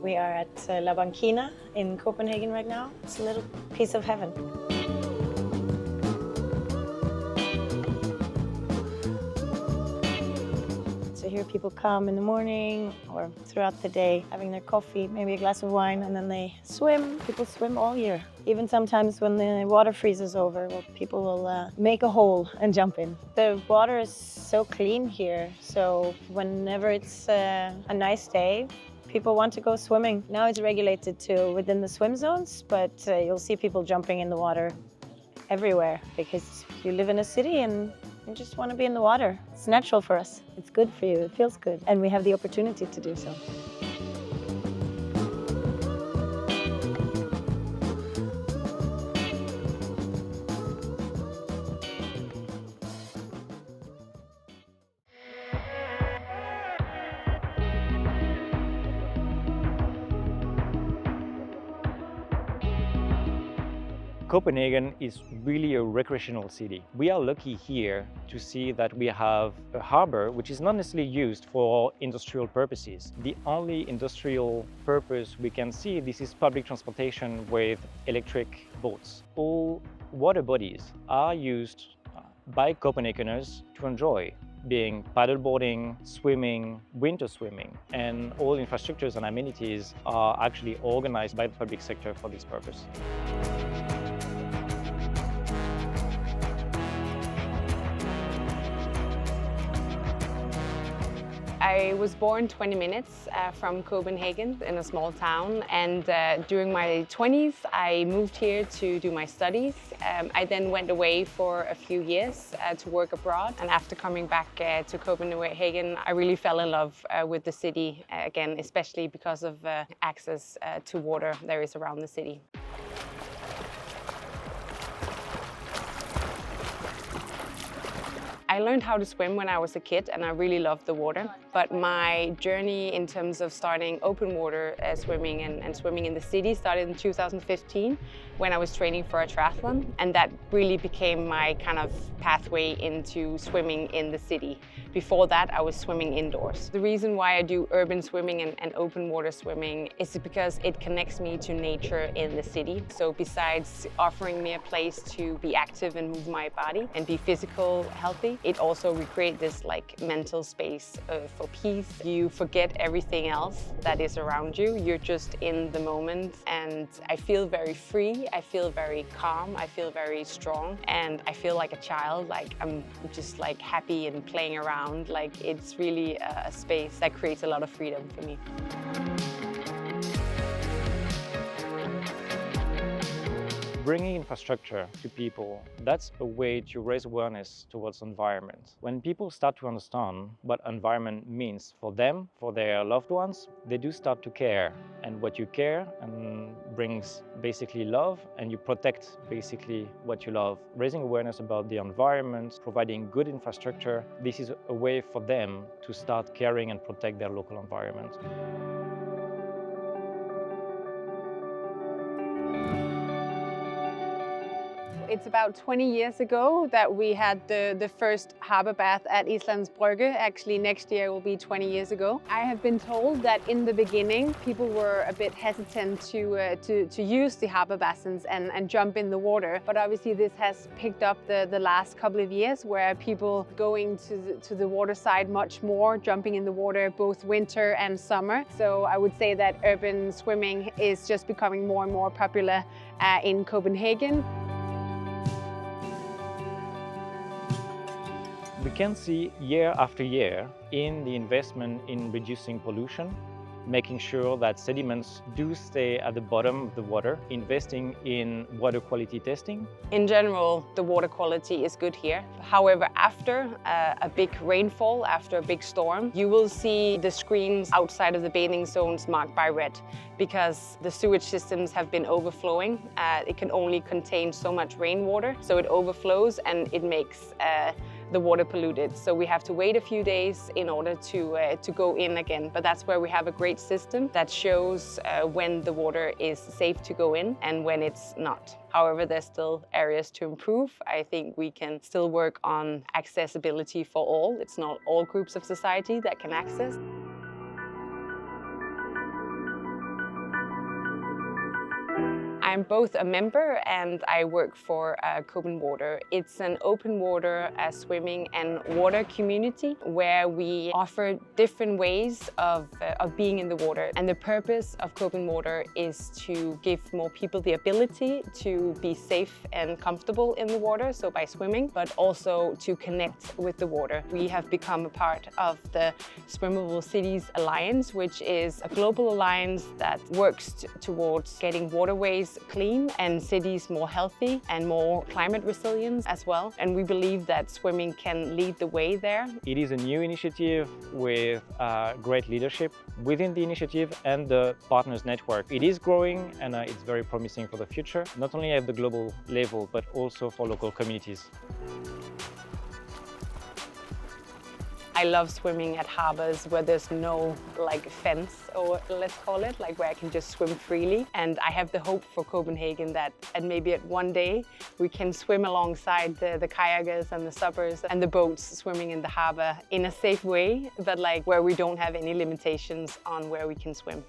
We are at La Banquina in Copenhagen right now. It's a little piece of heaven. So here people come in the morning or throughout the day, having their coffee, maybe a glass of wine, and then they swim. People swim all year. Even sometimes when the water freezes over, well, people will make a hole and jump in. The water is so clean here, so whenever it's a nice day, people want to go swimming. Now it's regulated to within the swim zones, but you'll see people jumping in the water everywhere because you live in a city and you just want to be in the water. It's natural for us. It's good for you. It feels good. And we have the opportunity to do so. Copenhagen is really a recreational city. We are lucky here to see that we have a harbour which is not necessarily used for industrial purposes. The only industrial purpose we can see this is public transportation with electric boats. All water bodies are used by Copenhageners to enjoy, being paddleboarding, swimming, winter swimming, and all infrastructures and amenities are actually organized by the public sector for this purpose. I was born 20 minutes from Copenhagen in a small town, and during my 20s I moved here to do my studies. I then went away for a few years to work abroad, and after coming back to Copenhagen I really fell in love with the city again, especially because of access to water there is around the city. I learned how to swim when I was a kid and I really loved the water. But my journey in terms of starting open water swimming and swimming in the city started in 2015 when I was training for a triathlon. And that really became my kind of pathway into swimming in the city. Before that, I was swimming indoors. The reason why I do urban swimming and open water swimming is because it connects me to nature in the city. So besides offering me a place to be active and move my body and be physical healthy, it also recreates this like mental space for peace. You forget everything else that is around you. You're just in the moment, and I feel very free. I feel very calm. I feel very strong, and I feel like a child. Like I'm just like happy and playing around. Like it's really a space that creates a lot of freedom for me. Bringing infrastructure to people, that's a way to raise awareness towards environment. When people start to understand what environment means for them, for their loved ones, they do start to care. And what you care and brings basically love, and you protect basically what you love. Raising awareness about the environment, providing good infrastructure, this is a way for them to start caring and protect their local environment. It's about 20 years ago that we had the first harbour bath at Islands Brygge. Actually, next year will be 20 years ago. I have been told that in the beginning, people were a bit hesitant to use the harbour basins and jump in the water. But obviously this has picked up the last couple of years, where people going to the water side much more, jumping in the water both winter and summer. So I would say that urban swimming is just becoming more and more popular in Copenhagen. We can see year after year in the investment in reducing pollution, making sure that sediments do stay at the bottom of the water, investing in water quality testing. In general, the water quality is good here. However, after a big rainfall, after a big storm, you will see the screens outside of the bathing zones marked by red, because the sewage systems have been overflowing. It can only contain so much rainwater, so it overflows and it makes the water polluted. So we have to wait a few days in order to go in again. But that's where we have a great system that shows when the water is safe to go in and when it's not. However, there's still areas to improve. I think we can still work on accessibility for all. It's not all groups of society that can access. I'm both a member and I work for Copenhagen Water. It's an open water swimming and water community where we offer different ways of being in the water. And the purpose of Copenhagen Water is to give more people the ability to be safe and comfortable in the water, so by swimming, but also to connect with the water. We have become a part of the Swimmable Cities Alliance, which is a global alliance that works towards getting waterways clean and cities more healthy and more climate resilient as well. And we believe that swimming can lead the way there. It is a new initiative with great leadership within the initiative and the partners network. It is growing and it's very promising for the future, not only at the global level, but also for local communities. I love swimming at harbors where there's no fence, or let's call it, where I can just swim freely. And I have the hope for Copenhagen that maybe at one day we can swim alongside the kayakers and the suppers and the boats swimming in the harbor in a safe way, but where we don't have any limitations on where we can swim.